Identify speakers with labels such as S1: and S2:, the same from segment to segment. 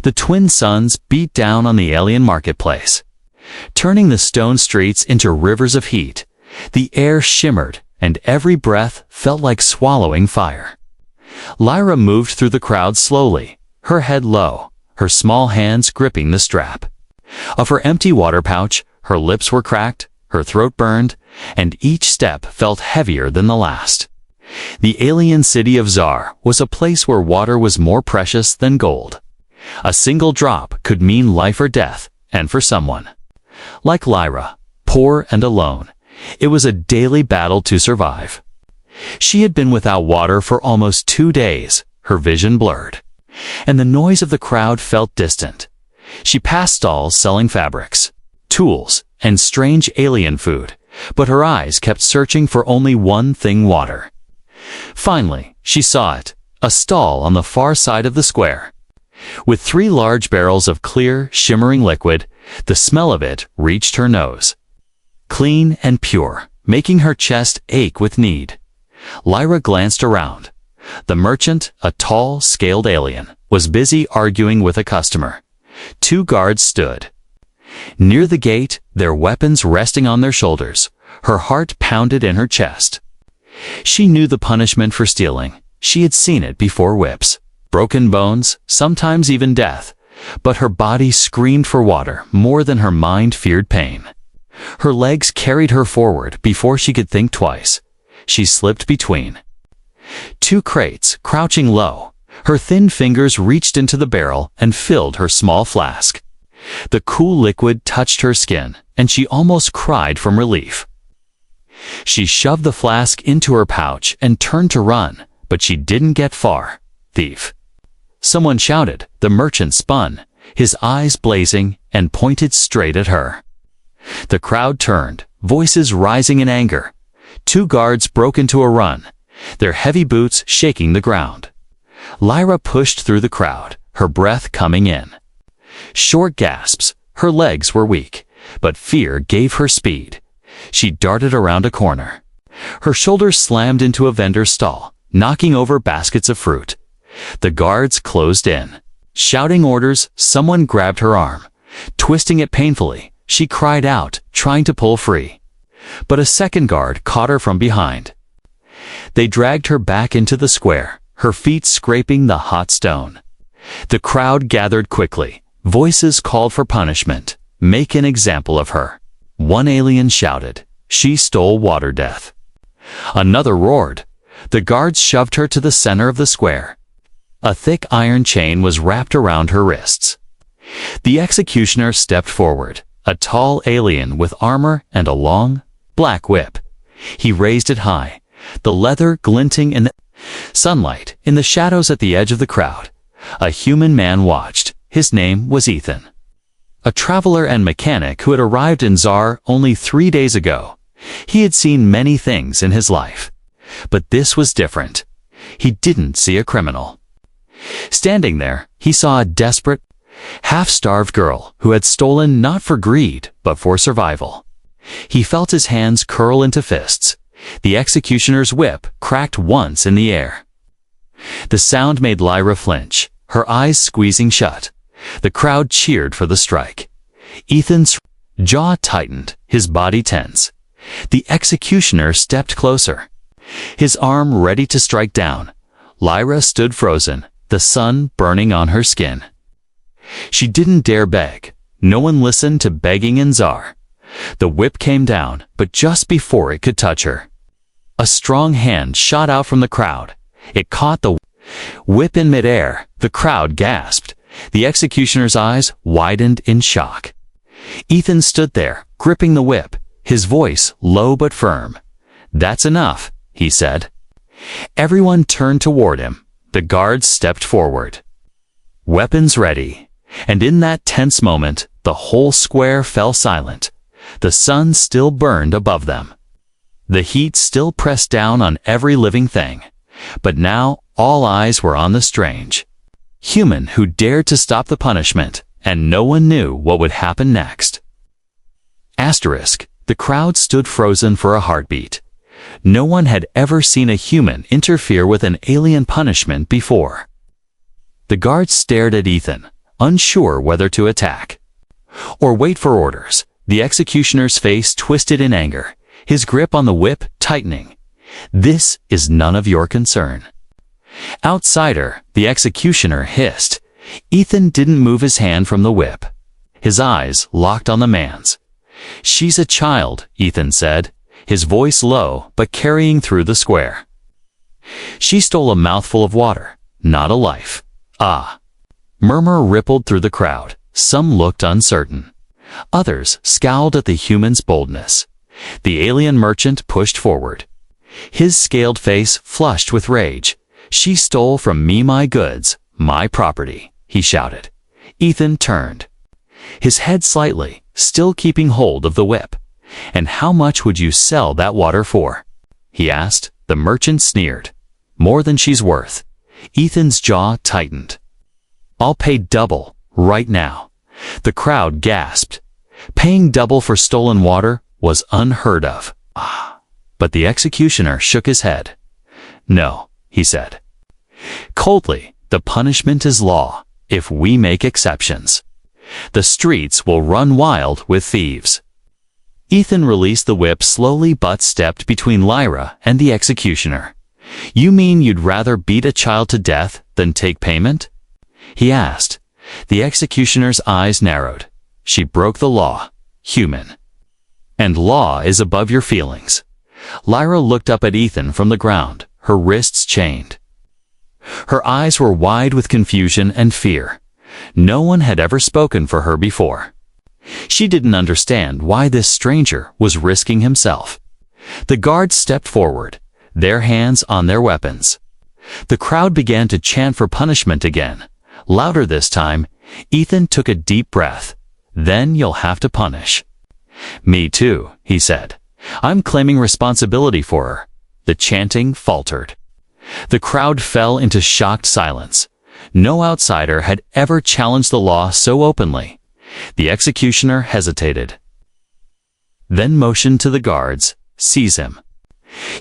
S1: The twin suns beat down on the alien marketplace, turning the stone streets into rivers of heat. The air shimmered, and every breath felt like swallowing fire. Lyra moved through the crowd slowly, her head low, her small hands gripping the strap. Of her empty water pouch, her lips were cracked, her throat burned, and each step felt heavier than the last. The alien city of Zar was a place where water was more precious than gold. A single drop could mean life or death, and for someone like Lyra, poor and alone, it was a daily battle to survive. She had been without water for almost 2 days, her vision blurred, and the noise of the crowd felt distant. She passed stalls selling fabrics, tools, and strange alien food, but her eyes kept searching for only one thing: water. Finally, she saw it, a stall on the far side of the square. With 3 large barrels of clear, shimmering liquid, the smell of it reached her nose. Clean and pure, making her chest ache with need. Lyra glanced around. The merchant, a tall, scaled alien, was busy arguing with a customer. 2 guards stood near the gate, their weapons resting on their shoulders. Her heart pounded in her chest. She knew the punishment for stealing. She had seen it before: whips, broken bones, sometimes even death. But her body screamed for water more than her mind feared pain. Her legs carried her forward before she could think twice. She slipped between 2 crates, crouching low. Her thin fingers reached into the barrel and filled her small flask. The cool liquid touched her skin, and she almost cried from relief. She shoved the flask into her pouch and turned to run, but she didn't get far. "Thief!" someone shouted. The merchant spun, his eyes blazing, and pointed straight at her. The crowd turned, voices rising in anger. 2 guards broke into a run, their heavy boots shaking the ground. Lyra pushed through the crowd, her breath coming in short gasps. Her legs were weak, but fear gave her speed. She darted around a corner. Her shoulders slammed into a vendor's stall, knocking over baskets of fruit. The guards closed in, shouting orders. Someone grabbed her arm, twisting it painfully. She cried out, trying to pull free, but a second guard caught her from behind. They dragged her back into the square, her feet scraping the hot stone. The crowd gathered quickly. Voices called for punishment. "Make an example of her." One alien shouted, "She stole water death." Another roared. The guards shoved her to the center of the square. A thick iron chain was wrapped around her wrists. The executioner stepped forward, a tall alien with armor and a long, black whip. He raised it high, the leather glinting in the sunlight. In the shadows at the edge of the crowd, a human man watched. His name was Ethan, a traveler and mechanic who had arrived in Zar only 3 days ago. He had seen many things in his life, but this was different. He didn't see a criminal. Standing there, he saw a desperate, half-starved girl who had stolen not for greed, but for survival. He felt his hands curl into fists. The executioner's whip cracked once in the air. The sound made Lyra flinch, her eyes squeezing shut. The crowd cheered for the strike. Ethan's jaw tightened, his body tense. The executioner stepped closer, his arm ready to strike down. Lyra stood frozen, the sun burning on her skin. She didn't dare beg. No one listened to begging in Zar. The whip came down, but just before it could touch her, a strong hand shot out from the crowd. It caught the whip in midair. The crowd gasped. The executioner's eyes widened in shock. Ethan stood there, gripping the whip, his voice low but firm. "That's enough," he said. Everyone turned toward him. The guards stepped forward, weapons ready, and in that tense moment, the whole square fell silent. The sun still burned above them. The heat still pressed down on every living thing. But now all eyes were on the strange human who dared to stop the punishment, and no one knew what would happen next. The crowd stood frozen for a heartbeat. No one had ever seen a human interfere with an alien punishment before. The guards stared at Ethan, unsure whether to attack or wait for orders. The executioner's face twisted in anger, his grip on the whip tightening. "This is none of your concern." "Outsider," the executioner hissed. Ethan didn't move his hand from the whip. His eyes locked on the man's. "She's a child," Ethan said, his voice low but carrying through the square. "She stole a mouthful of water, not a life." "Ah." Murmur rippled through the crowd. Some looked uncertain. Others scowled at the human's boldness. The alien merchant pushed forward, his scaled face flushed with rage. "She stole from me my goods, my property," he shouted. Ethan turned, his head slightly, still keeping hold of the whip. "And how much would you sell that water for?" he asked. The merchant sneered. "More than she's worth." Ethan's jaw tightened. "I'll pay double, right now." The crowd gasped. Paying double for stolen water was unheard of. But the executioner shook his head. "No," he said coldly, "the punishment is law, if we make exceptions. The streets will run wild with thieves." Ethan released the whip slowly but stepped between Lyra and the executioner. "You mean you'd rather beat a child to death than take payment?" he asked. The executioner's eyes narrowed. "She broke the law, human. And law is above your feelings." Lyra looked up at Ethan from the ground, her wrists chained. Her eyes were wide with confusion and fear. No one had ever spoken for her before. She didn't understand why this stranger was risking himself. The guards stepped forward, their hands on their weapons. The crowd began to chant for punishment again. Louder this time. Ethan took a deep breath. "Then you'll have to punish." "Me too," he said. "I'm claiming responsibility for her." The chanting faltered. The crowd fell into shocked silence. No outsider had ever challenged the law so openly. The executioner hesitated, then motioned to the guards, "Seize him."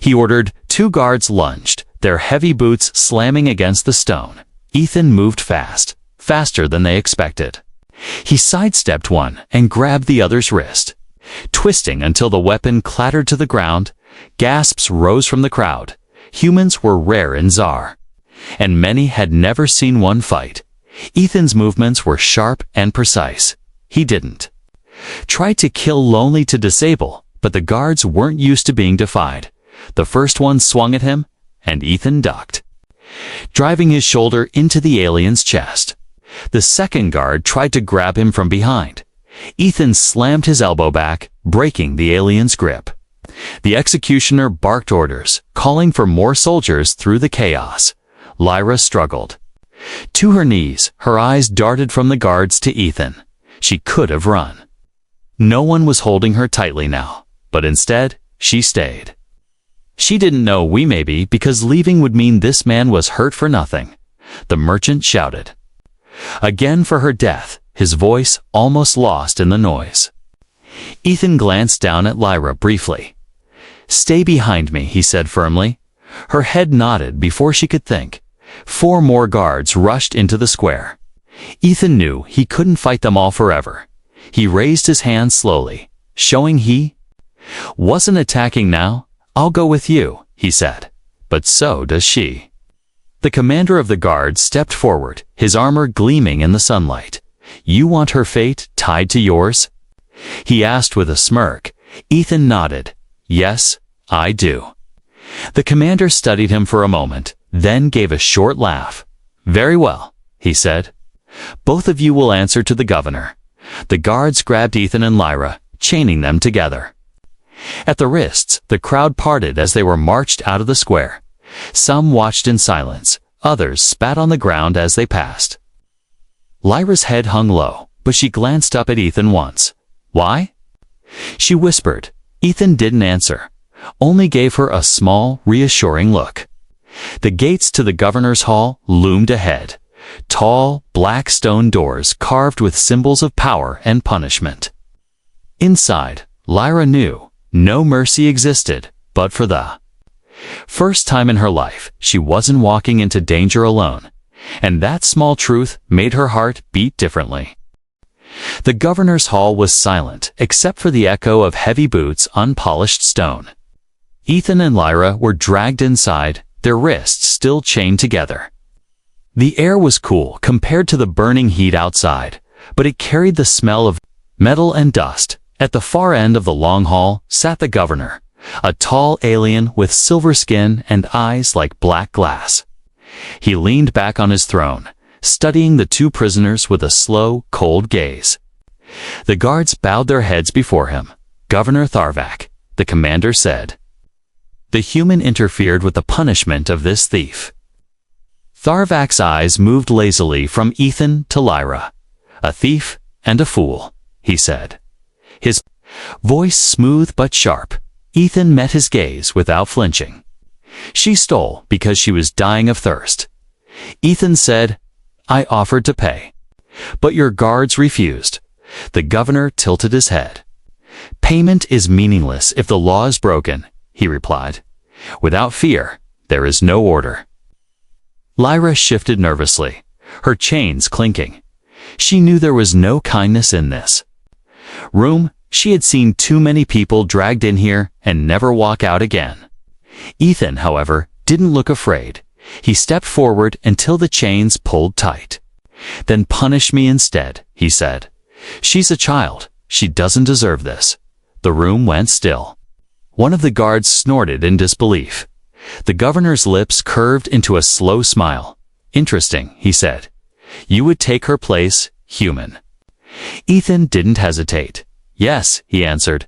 S1: He ordered. 2 guards lunged, their heavy boots slamming against the stone. Ethan moved fast, faster than they expected. He sidestepped one and grabbed the other's wrist, twisting until the weapon clattered to the ground. Gasps rose from the crowd. Humans were rare in Zar, and many had never seen one fight. Ethan's movements were sharp and precise. He didn't try to kill Lonely to disable, but the guards weren't used to being defied. The first one swung at him, and Ethan ducked, driving his shoulder into the alien's chest. The second guard tried to grab him from behind. Ethan slammed his elbow back, breaking the alien's grip. The executioner barked orders, calling for more soldiers through the chaos. Lyra struggled to her knees, her eyes darted from the guards to Ethan. She could have run. No one was holding her tightly now, but instead, she stayed. She didn't know we maybe because leaving would mean this man was hurt for nothing. The merchant shouted again for her death, his voice almost lost in the noise. Ethan glanced down at Lyra briefly. "Stay behind me," he said firmly. Her head nodded before she could think. 4 more guards rushed into the square. Ethan knew he couldn't fight them all forever. He raised his hand slowly, showing he wasn't attacking now. "I'll go with you," he said. "But so does she." The commander of the guards stepped forward, his armor gleaming in the sunlight. "You want her fate tied to yours?" he asked with a smirk. Ethan nodded. "Yes, I do." The commander studied him for a moment, then gave a short laugh. "Very well," he said. "Both of you will answer to the governor." The guards grabbed Ethan and Lyra, chaining them together. At the wrists, the crowd parted as they were marched out of the square. Some watched in silence, others spat on the ground as they passed. Lyra's head hung low, but she glanced up at Ethan once. "Why?" she whispered. Ethan didn't answer, only gave her a small, reassuring look. The gates to the governor's hall loomed ahead. Tall, black stone doors carved with symbols of power and punishment. Inside, Lyra knew no mercy existed, but for the first time in her life, she wasn't walking into danger alone. And that small truth made her heart beat differently. The governor's hall was silent, except for the echo of heavy boots on polished stone. Ethan and Lyra were dragged inside, their wrists still chained together. The air was cool compared to the burning heat outside, but it carried the smell of metal and dust. At the far end of the long hall sat the governor, a tall alien with silver skin and eyes like black glass. He leaned back on his throne, studying the two prisoners with a slow, cold gaze. The guards bowed their heads before him. "Governor Tharvak," the commander said. The human interfered with the punishment of this thief. Tharvak's eyes moved lazily from Ethan to Lyra. "A thief and a fool," he said. His voice smooth but sharp. Ethan met his gaze without flinching. "She stole because she was dying of thirst." Ethan said, "I offered to pay, but your guards refused." The governor tilted his head. "Payment is meaningless if the law is broken," he replied. "Without fear, there is no order." Lyra shifted nervously, her chains clinking. She knew there was no kindness in this room. She had seen too many people dragged in here and never walk out again. Ethan, however, didn't look afraid. He stepped forward until the chains pulled tight. "Then punish me instead," he said. "She's a child. She doesn't deserve this." The room went still. One of the guards snorted in disbelief. The governor's lips curved into a slow smile. "Interesting," he said. "You would take her place, human." Ethan didn't hesitate. "Yes," he answered.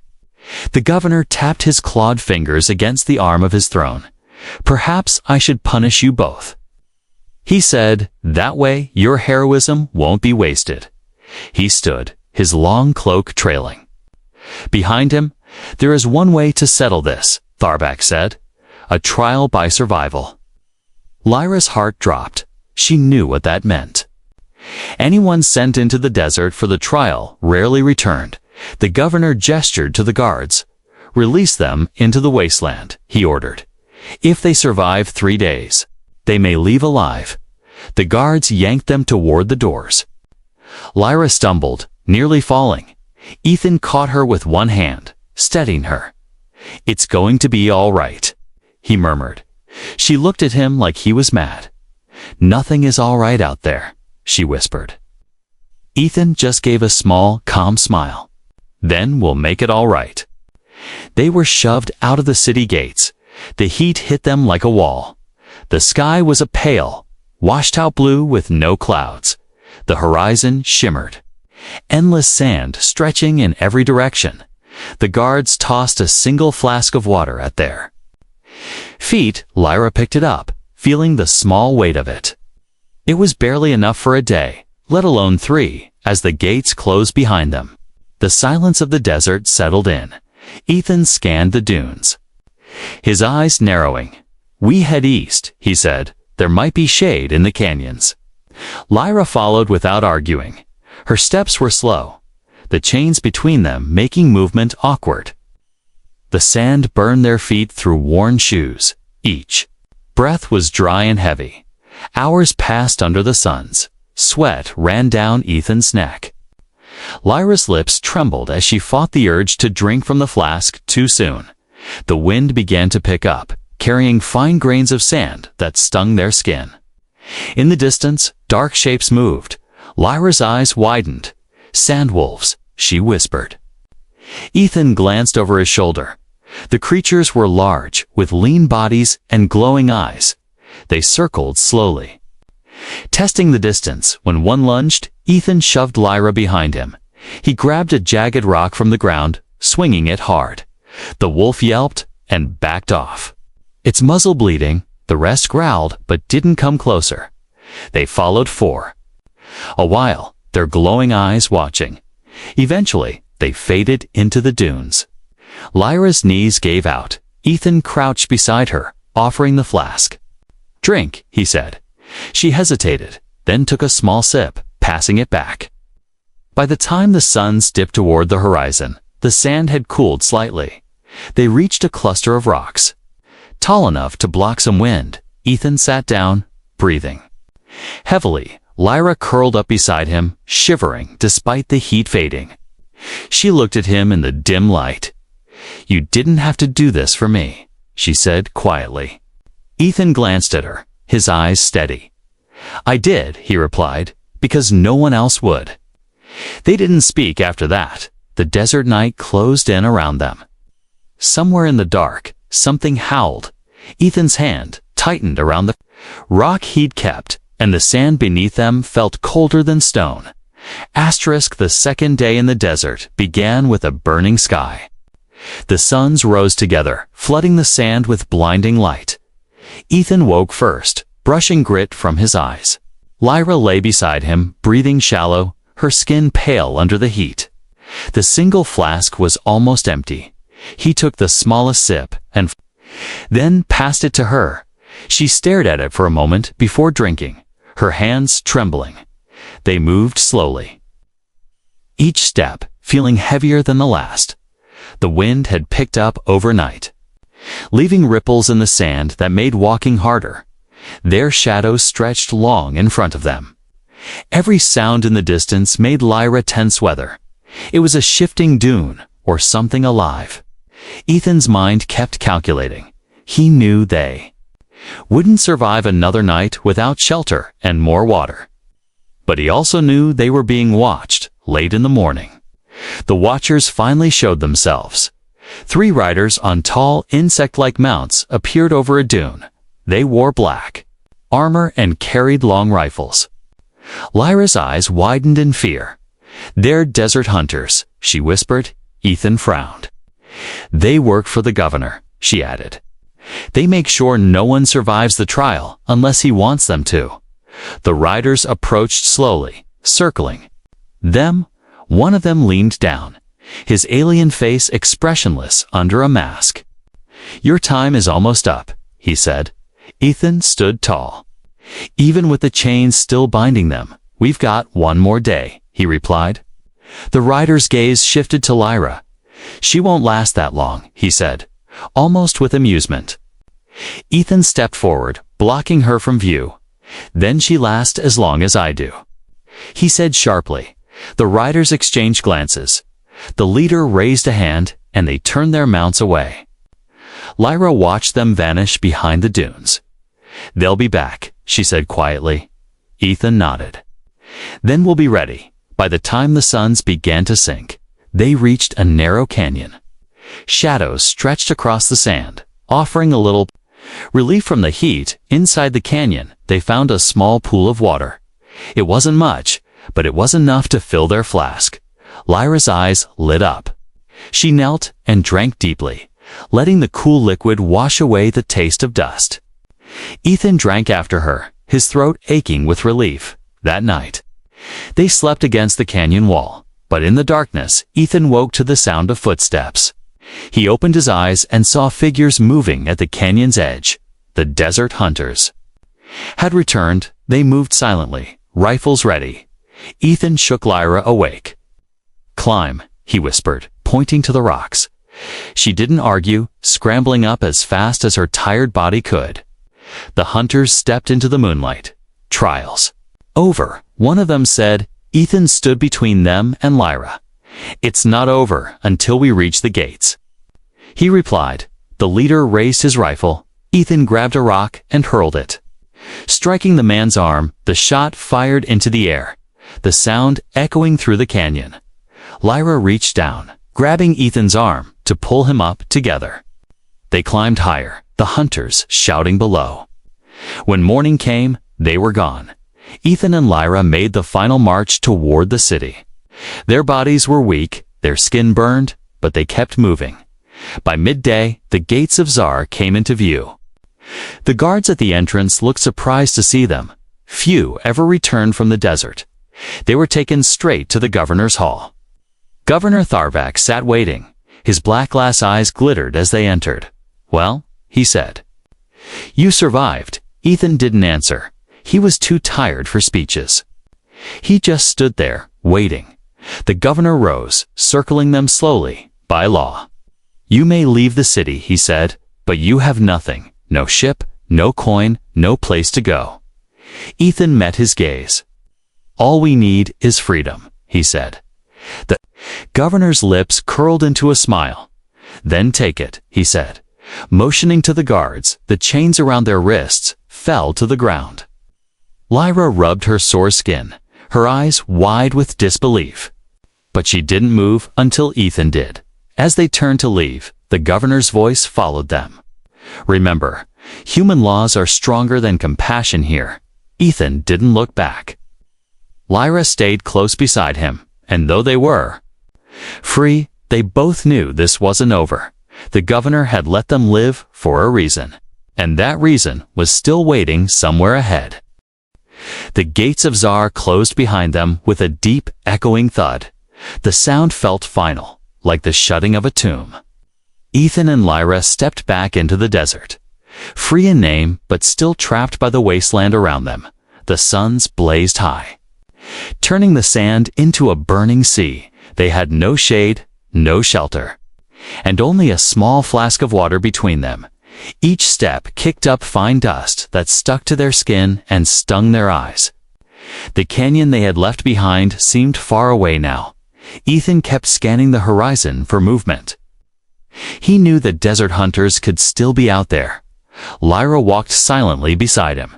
S1: The governor tapped his clawed fingers against the arm of his throne. "Perhaps I should punish you both," he said. "That way your heroism won't be wasted." He stood, his long cloak trailing behind him. "There is one way to settle this," Tharvak said. "A trial by survival." Lyra's heart dropped. She knew what that meant. Anyone sent into the desert for the trial rarely returned. The governor gestured to the guards. "Release them into the wasteland," he ordered. "If they survive 3 days, they may leave alive." The guards yanked them toward the doors. Lyra stumbled, nearly falling. Ethan caught her with one hand, steadying her. "It's going to be all right," he murmured. She looked at him like he was mad. "Nothing is all right out there," she whispered. Ethan just gave a small, calm smile. "Then we'll make it all right." They were shoved out of the city gates. The heat hit them like a wall. The sky was a pale, washed-out blue with no clouds. The horizon shimmered. Endless sand stretching in every direction. The guards tossed a single flask of water at their feet. Lyra picked it up, feeling the small weight of it. It was barely enough for a day, let alone 3, as the gates closed behind them. The silence of the desert settled in. Ethan scanned the dunes, his eyes narrowing. "We head east," he said. "There might be shade in the canyons." Lyra followed without arguing. Her steps were slow, the chains between them making movement awkward. The sand burned their feet through worn shoes. Each breath was dry and heavy. Hours passed under the suns. Sweat ran down Ethan's neck. Lyra's lips trembled as she fought the urge to drink from the flask too soon. The wind began to pick up, carrying fine grains of sand that stung their skin. In the distance, dark shapes moved. Lyra's eyes widened. "Sandwolves," she whispered. Ethan glanced over his shoulder. The creatures were large, with lean bodies and glowing eyes. They circled slowly, testing the distance. When one lunged, Ethan shoved Lyra behind him. He grabbed a jagged rock from the ground, swinging it hard. The wolf yelped and backed off, its muzzle bleeding. The rest growled but didn't come closer. They followed for a while, their glowing eyes watching. Eventually, they faded into the dunes. Lyra's knees gave out. Ethan crouched beside her, offering the flask. "Drink," he said. She hesitated, then took a small sip, passing it back. By the time the suns dipped toward the horizon, the sand had cooled slightly. They reached a cluster of rocks, tall enough to block some wind. Ethan sat down, breathing Heavily, Lyra curled up beside him, shivering despite the heat fading. She looked at him in the dim light. "You didn't have to do this for me," she said quietly. Ethan glanced at her, his eyes steady. "I did," he replied, "because no one else would." They didn't speak after that. The desert night closed in around them. Somewhere in the dark, something howled. Ethan's hand tightened around the rock he'd kept, and the sand beneath them felt colder than stone. The second day in the desert began with a burning sky. The suns rose together, flooding the sand with blinding light. Ethan woke first, brushing grit from his eyes. Lyra lay beside him, breathing shallow, her skin pale under the heat. The single flask was almost empty. He took the smallest sip and then passed it to her. She stared at it for a moment before drinking, her hands trembling. They moved slowly, each step feeling heavier than the last. The wind had picked up overnight, leaving ripples in the sand that made walking harder. Their shadows stretched long in front of them. Every sound in the distance made Lyra tense. Whether it was a shifting dune or something alive, Ethan's mind kept calculating. He knew they wouldn't survive another night without shelter and more water. But he also knew they were being watched. Late in the morning, the watchers finally showed themselves. 3 riders on tall, insect-like mounts appeared over a dune. They wore black armor and carried long rifles. Lyra's eyes widened in fear. "They're desert hunters," she whispered. Ethan frowned. "They work for the governor," she added. "They make sure no one survives the trial unless he wants them to." The riders approached slowly, circling them. One of them leaned down, his alien face expressionless under a mask. "Your time is almost up," he said. Ethan stood tall. "Even with the chains still binding them, we've got one more day," he replied. The rider's gaze shifted to Lyra. "She won't last that long," he said, almost with amusement. Ethan stepped forward, blocking her from view. "Then she lasts as long as I do," he said sharply. The riders exchanged glances. The leader raised a hand, and they turned their mounts away. Lyra watched them vanish behind the dunes. "They'll be back," she said quietly. Ethan nodded. "Then we'll be ready." By the time the suns began to sink, they reached a narrow canyon. Shadows stretched across the sand, offering a little relief from the heat. Inside the canyon, they found a small pool of water. It wasn't much, but it was enough to fill their flask. Lyra's eyes lit up. She knelt and drank deeply, letting the cool liquid wash away the taste of dust. Ethan drank after her, his throat aching with relief. That night, they slept against the canyon wall, but in the darkness, Ethan woke to the sound of footsteps. He opened his eyes and saw figures moving at the canyon's edge. The desert hunters had returned. They moved silently, rifles ready. Ethan shook Lyra awake. "Climb," he whispered, pointing to the rocks. She didn't argue, scrambling up as fast as her tired body could. The hunters stepped into the moonlight. "Trials over," one of them said. Ethan stood between them and Lyra. "It's not over until we reach the gates," he replied. The leader raised his rifle. Ethan grabbed a rock and hurled it. Striking the man's arm, the shot fired into the air, the sound echoing through the canyon. Lyra reached down, grabbing Ethan's arm to pull him up together. They climbed higher, the hunters shouting below. When morning came, they were gone. Ethan and Lyra made the final march toward the city. Their bodies were weak, their skin burned, but they kept moving. By midday, the gates of Zar came into view. The guards at the entrance looked surprised to see them. Few ever returned from the desert. They were taken straight to the governor's hall. Governor Tharvak sat waiting. His black glass eyes glittered as they entered. "Well," he said. "You survived." Ethan didn't answer. He was too tired for speeches. He just stood there, waiting. The governor rose, circling them slowly. "By law, you may leave the city," he said, "but you have nothing. No ship, no coin, no place to go." Ethan met his gaze. "All we need is freedom," he said. The governor's lips curled into a smile. "Then take it," he said. Motioning to the guards, the chains around their wrists fell to the ground. Lyra rubbed her sore skin, her eyes wide with disbelief. But she didn't move until Ethan did. As they turned to leave, the governor's voice followed them. "Remember, human laws are stronger than compassion here." Ethan didn't look back. Lyra stayed close beside him, and though they were free, they both knew this wasn't over. The governor had let them live for a reason, and that reason was still waiting somewhere ahead. The gates of Zar closed behind them with a deep, echoing thud. The sound felt final, like the shutting of a tomb. Ethan and Lyra stepped back into the desert. Free in name, but still trapped by the wasteland around them. The suns blazed high, turning the sand into a burning sea. They had no shade, no shelter, and only a small flask of water between them. Each step kicked up fine dust that stuck to their skin and stung their eyes. The canyon they had left behind seemed far away now. Ethan kept scanning the horizon for movement. He knew the desert hunters could still be out there. Lyra walked silently beside him,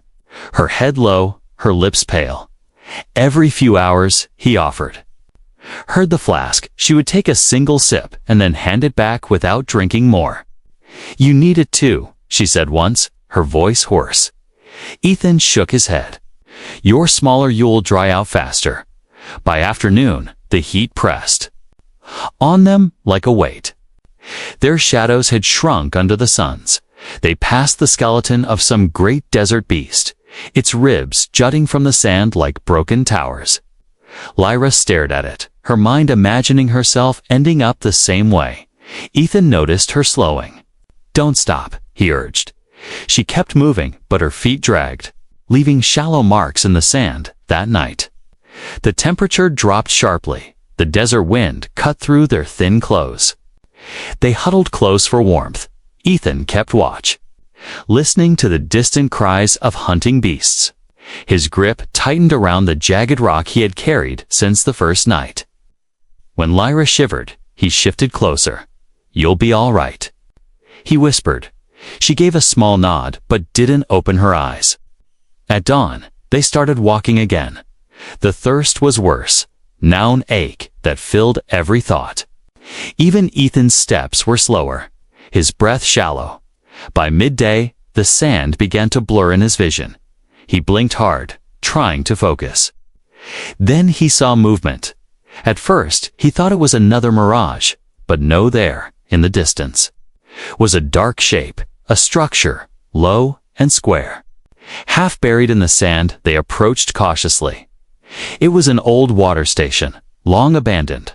S1: her head low, her lips pale. Every few hours, he offered. Heard the flask, she would take a single sip and then hand it back without drinking more. "You need it too," she said once, her voice hoarse. Ethan shook his head. "You're smaller, you'll dry out faster." By afternoon, the heat pressed on them like a weight. Their shadows had shrunk under the suns. They passed the skeleton of some great desert beast, its ribs jutting from the sand like broken towers. Lyra stared at it, her mind imagining herself ending up the same way. Ethan noticed her slowing. "Don't stop," he urged. She kept moving, but her feet dragged, leaving shallow marks in the sand that night. The temperature dropped sharply. The desert wind cut through their thin clothes. They huddled close for warmth. Ethan kept watch, listening to the distant cries of hunting beasts. His grip tightened around the jagged rock he had carried since the first night. When Lyra shivered, he shifted closer. "You'll be all right," he whispered. She gave a small nod, but didn't open her eyes. At dawn, they started walking again. The thirst was worse, now an ache that filled every thought. Even Ethan's steps were slower, his breath shallow. By midday, the sand began to blur in his vision. He blinked hard, trying to focus. Then he saw movement. At first, he thought it was another mirage, but no, there, in the distance, was a dark shape, a structure, low and square. Half buried in the sand, they approached cautiously. It was an old water station, long abandoned.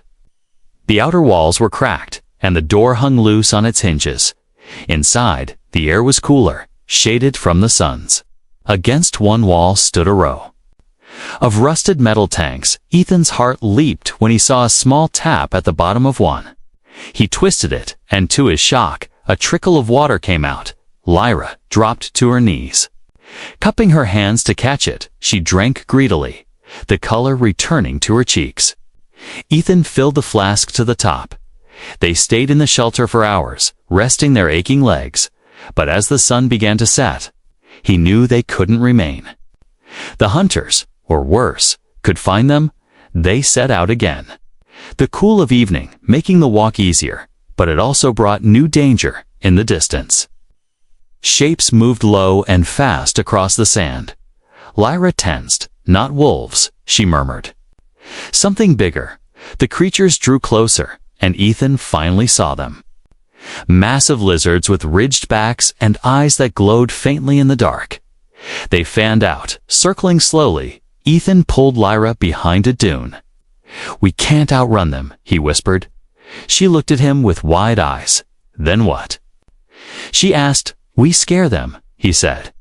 S1: The outer walls were cracked, and the door hung loose on its hinges. Inside, the air was cooler, shaded from the suns. Against one wall stood a row of rusted metal tanks. Ethan's heart leaped when he saw a small tap at the bottom of one. He twisted it, and to his shock, a trickle of water came out. Lyra dropped to her knees. Cupping her hands to catch it, she drank greedily, the color returning to her cheeks. Ethan filled the flask to the top. They stayed in the shelter for hours, resting their aching legs, but as the sun began to set, he knew they couldn't remain. The hunters, or worse, could find them. They set out again. The cool of evening making the walk easier, but it also brought new danger in the distance. Shapes moved low and fast across the sand. Lyra tensed. "Not wolves," she murmured. Something bigger. The creatures drew closer, and Ethan finally saw them. Massive lizards with ridged backs and eyes that glowed faintly in the dark. They fanned out, circling slowly. Ethan pulled Lyra behind a dune. "We can't outrun them," he whispered. She looked at him with wide eyes. "Then what?" she asked. "We scare them," he said.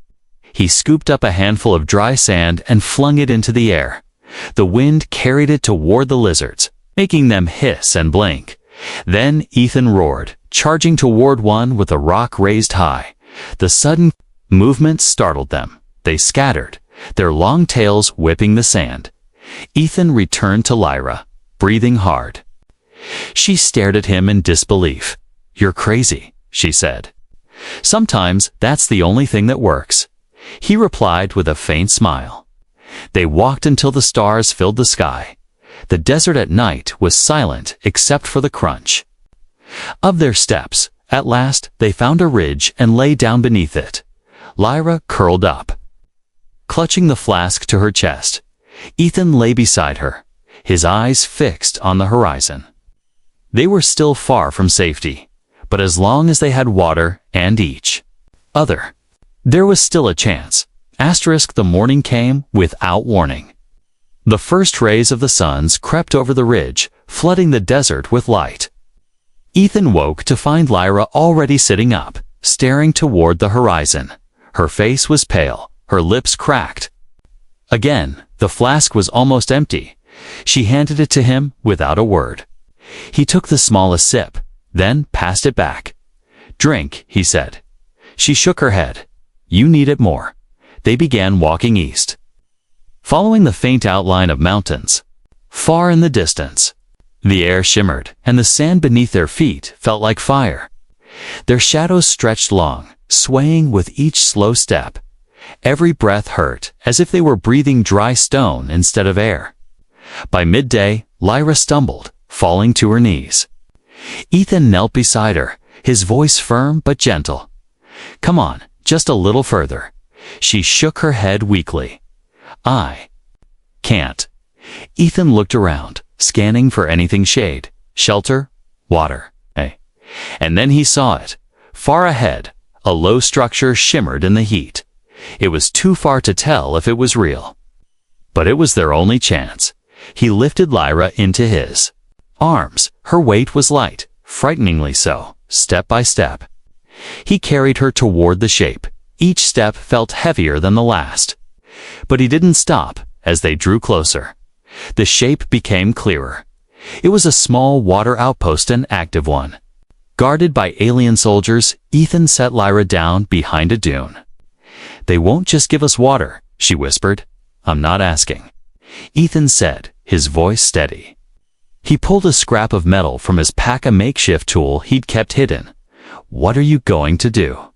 S1: He scooped up a handful of dry sand and flung it into the air. The wind carried it toward the lizards, making them hiss and blink. Then Ethan roared, charging toward one with a rock raised high. The sudden movement startled them. They scattered, their long tails whipping the sand. Ethan returned to Lyra, breathing hard. She stared at him in disbelief. "You're crazy," she said. "Sometimes that's the only thing that works," he replied with a faint smile. They walked until the stars filled the sky. The desert at night was silent except for the crunch of their steps. At last, they found a ridge and lay down beneath it. Lyra curled up, clutching the flask to her chest. Ethan lay beside her, his eyes fixed on the horizon. They were still far from safety, but as long as they had water and each other, there was still a chance. The morning came without warning. The first rays of the sun crept over the ridge, flooding the desert with light. Ethan woke to find Lyra already sitting up, staring toward the horizon. Her face was pale, her lips cracked. Again, the flask was almost empty. She handed it to him without a word. He took the smallest sip, then passed it back. "Drink," he said. She shook her head. "You need it more." They began walking east, following the faint outline of mountains. Far in the distance, the air shimmered, and the sand beneath their feet felt like fire. Their shadows stretched long, swaying with each slow step. Every breath hurt, as if they were breathing dry stone instead of air. By midday, Lyra stumbled, falling to her knees. Ethan knelt beside her, his voice firm but gentle. "Come on, just a little further." She shook her head weakly. "I can't." Ethan looked around, scanning for anything shade, shelter, water. And then he saw it. Far ahead, a low structure shimmered in the heat. It was too far to tell if it was real. But it was their only chance. He lifted Lyra into his arms. Her weight was light, frighteningly so, step by step. He carried her toward the shape. Each step felt heavier than the last. But he didn't stop as they drew closer. The shape became clearer. It was a small water outpost, an active one. Guarded by alien soldiers, Ethan set Lyra down behind a dune. "They won't just give us water," she whispered. "I'm not asking," Ethan said, his voice steady. He pulled a scrap of metal from his pack, a makeshift tool he'd kept hidden. "What are you going to do?"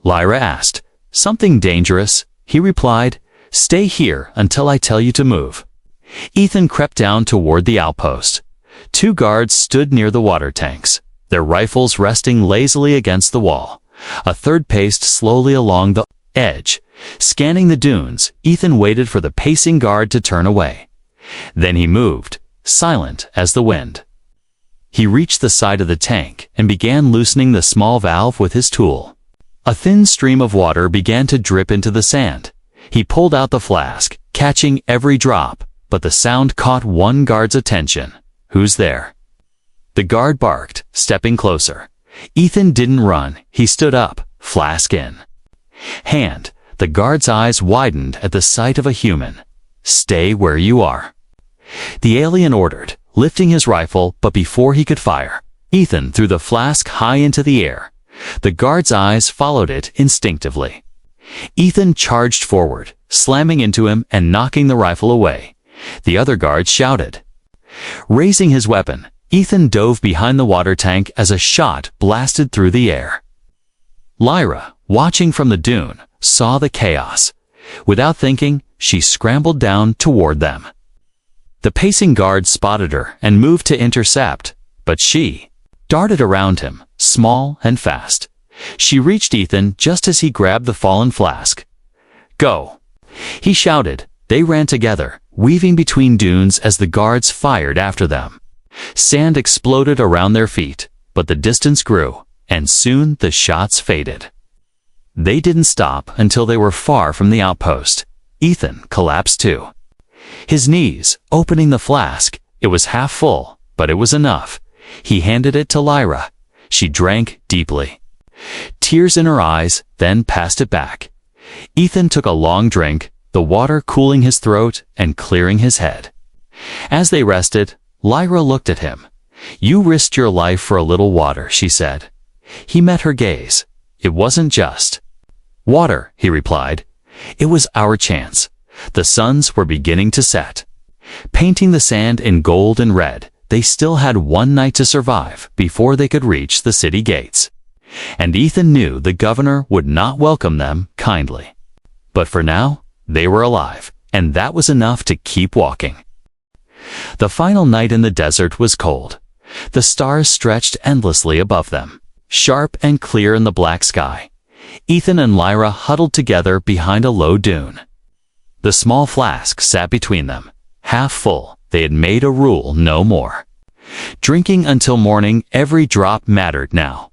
S1: Lyra asked. "Something dangerous," he replied. "Stay here until I tell you to move." Ethan crept down toward the outpost. Two guards stood near the water tanks, their rifles resting lazily against the wall. A third paced slowly along the edge. Scanning the dunes, Ethan waited for the pacing guard to turn away. Then he moved, silent as the wind. He reached the side of the tank and began loosening the small valve with his tool. A thin stream of water began to drip into the sand. He pulled out the flask, catching every drop, but the sound caught one guard's attention. "Who's there?" The guard barked, stepping closer. Ethan didn't run. He stood up, flask in hand. The guard's eyes widened at the sight of a human. "Stay where you are," the alien ordered, lifting his rifle, but before he could fire, Ethan threw the flask high into the air. The guard's eyes followed it instinctively. Ethan charged forward, slamming into him and knocking the rifle away. The other guard shouted. Raising his weapon, Ethan dove behind the water tank as a shot blasted through the air. Lyra, watching from the dune, saw the chaos. Without thinking, she scrambled down toward them. The pacing guard spotted her and moved to intercept, but she darted around him, small and fast. She reached Ethan just as he grabbed the fallen flask. "Go!" he shouted. They ran together, weaving between dunes as the guards fired after them. Sand exploded around their feet, but the distance grew, and soon the shots faded. They didn't stop until they were far from the outpost. Ethan collapsed too. His knees, opening the flask. It was half full, but it was enough. He handed it to Lyra. She drank deeply, tears in her eyes, then passed it back. Ethan took a long drink, the water cooling his throat and clearing his head. As they rested, Lyra looked at him. "You risked your life for a little water," she said. He met her gaze. "It wasn't just water," he replied. "It was our chance. The suns were beginning to set. Painting the sand in gold and red, they still had one night to survive before they could reach the city gates. And Ethan knew the governor would not welcome them kindly. But for now, they were alive, and that was enough to keep walking. The final night in the desert was cold. The stars stretched endlessly above them, sharp and clear in the black sky. Ethan and Lyra huddled together behind a low dune. The small flask sat between them, half full. They had made a rule no more. Drinking until morning, every drop mattered now.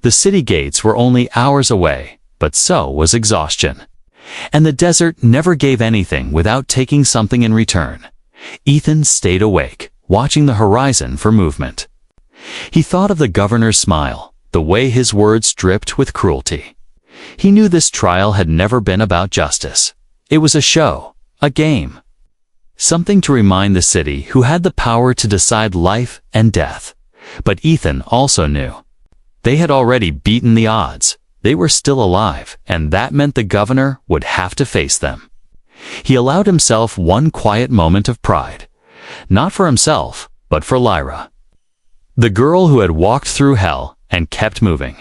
S1: The city gates were only hours away, but so was exhaustion. And the desert never gave anything without taking something in return. Ethan stayed awake, watching the horizon for movement. He thought of the governor's smile, the way his words dripped with cruelty. He knew this trial had never been about justice. It was a show, a game. Something to remind the city who had the power to decide life and death. But Ethan also knew. They had already beaten the odds. They were still alive, and that meant the governor would have to face them. He allowed himself one quiet moment of pride. Not for himself, but for Lyra. The girl who had walked through hell and kept moving.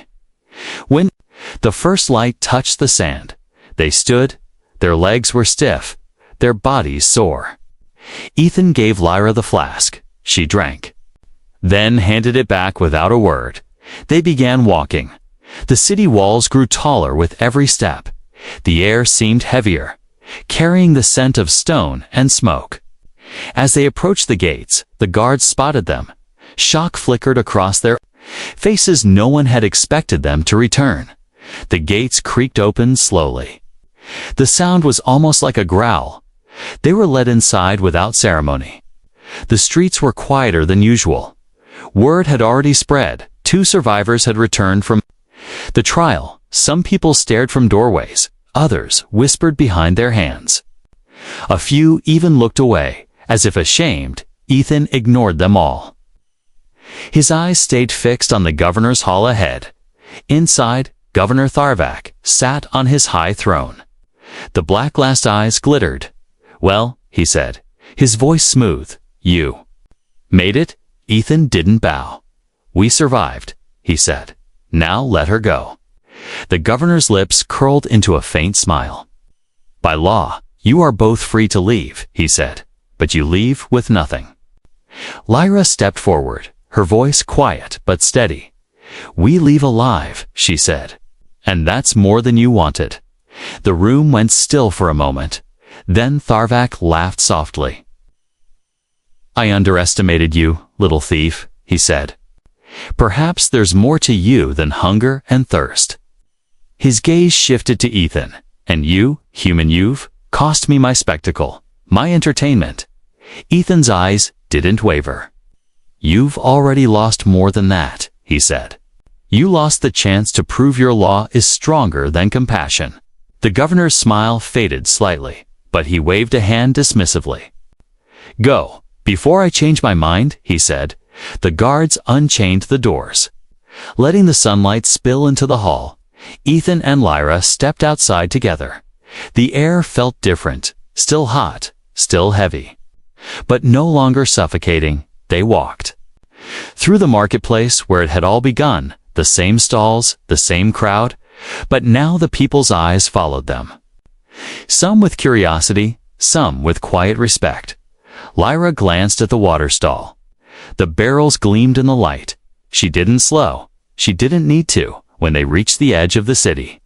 S1: When the first light touched the sand, they stood. Their legs were stiff, their bodies sore. Ethan gave Lyra the flask. She drank. Then handed it back without a word. They began walking. The city walls grew taller with every step. The air seemed heavier, carrying the scent of stone and smoke. As they approached the gates, the guards spotted them. Shock flickered across their faces. No one had expected them to return. The gates creaked open slowly. The sound was almost like a growl. They were led inside without ceremony. The streets were quieter than usual. Word had already spread. 2 survivors had returned from the trial. Some people stared from doorways. Others whispered behind their hands. A few even looked away, as if ashamed. Ethan ignored them all. His eyes stayed fixed on the governor's hall ahead. Inside, Governor Tharvak sat on his high throne. The black glassed eyes glittered. "Well," he said, his voice smooth, "you made it?" Ethan didn't bow. "We survived," he said. "Now let her go." The governor's lips curled into a faint smile. "By law, you are both free to leave," he said, "but you leave with nothing." Lyra stepped forward, her voice quiet but steady. "We leave alive," she said. "And that's more than you wanted." The room went still for a moment. Then Tharvak laughed softly. "I underestimated you, little thief," he said. "Perhaps there's more to you than hunger and thirst." His gaze shifted to Ethan. "And you, human you've cost me my spectacle, my entertainment." Ethan's eyes didn't waver. "You've already lost more than that," he said. "You lost the chance to prove your law is stronger than compassion." The governor's smile faded slightly, but he waved a hand dismissively. "Go, before I change my mind," he said. The guards unchained the doors. Letting the sunlight spill into the hall, Ethan and Lyra stepped outside together. The air felt different, still hot, still heavy. But no longer suffocating. They walked through the marketplace where it had all begun, the same stalls, the same crowd, but now the people's eyes followed them. Some with curiosity, some with quiet respect. Lyra glanced at the water stall. The barrels gleamed in the light. She didn't slow. She didn't need to when they reached the edge of the city.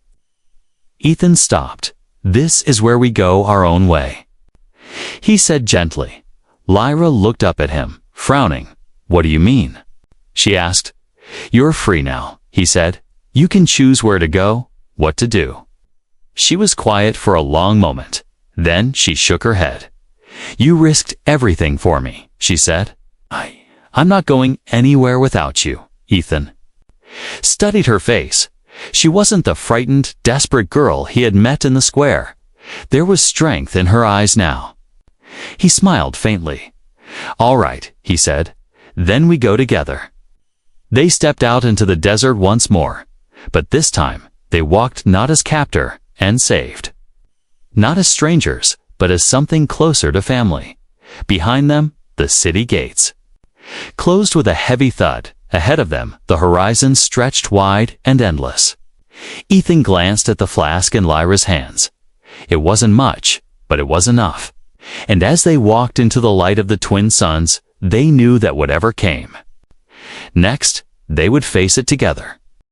S1: Ethan stopped. "This is where we go our own way," he said gently. Lyra looked up at him, frowning. "What do you mean?" she asked. "You're free now," he said. "You can choose where to go, what to do." She was quiet for a long moment. Then she shook her head. "You risked everything for me," she said. I'm not going anywhere without you." Ethan studied her face. She wasn't the frightened, desperate girl he had met in the square. There was strength in her eyes now. He smiled faintly. "All right," he said. "Then we go together." They stepped out into the desert once more, but this time they walked not as captor and saved. Not as strangers, but as something closer to family. Behind them, the city gates closed with a heavy thud. Ahead of them, the horizon stretched wide and endless. Ethan glanced at the flask in Lyra's hands. It wasn't much, but it was enough. And as they walked into the light of the twin suns, they knew that whatever came next, they would face it together.